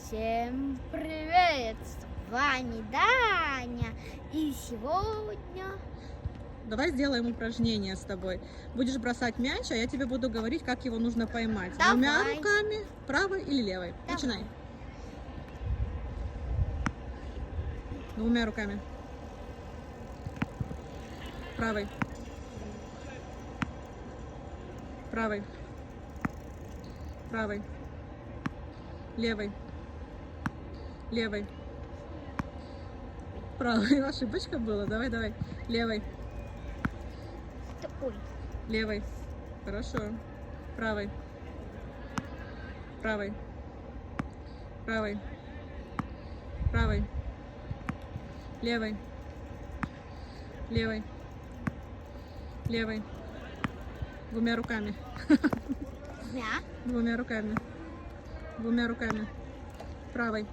Всем привет! С вами Даня. И сегодня... Давай сделаем упражнение с тобой. Будешь бросать мяч, а я тебе буду говорить, как его нужно поймать. Давай. Двумя руками, правой или левой. Давай. Начинай. Двумя руками. Правой. Правой. Правой. Левой. Левой. Правой. Ошибочка была. Давай, давай. Левой. Ой, Левой. Хорошо. Правой. Правой. Правой. Правой. Левой. Левой. Левой. Двумя руками. двумя. Двумя руками. Двумя руками. Правой.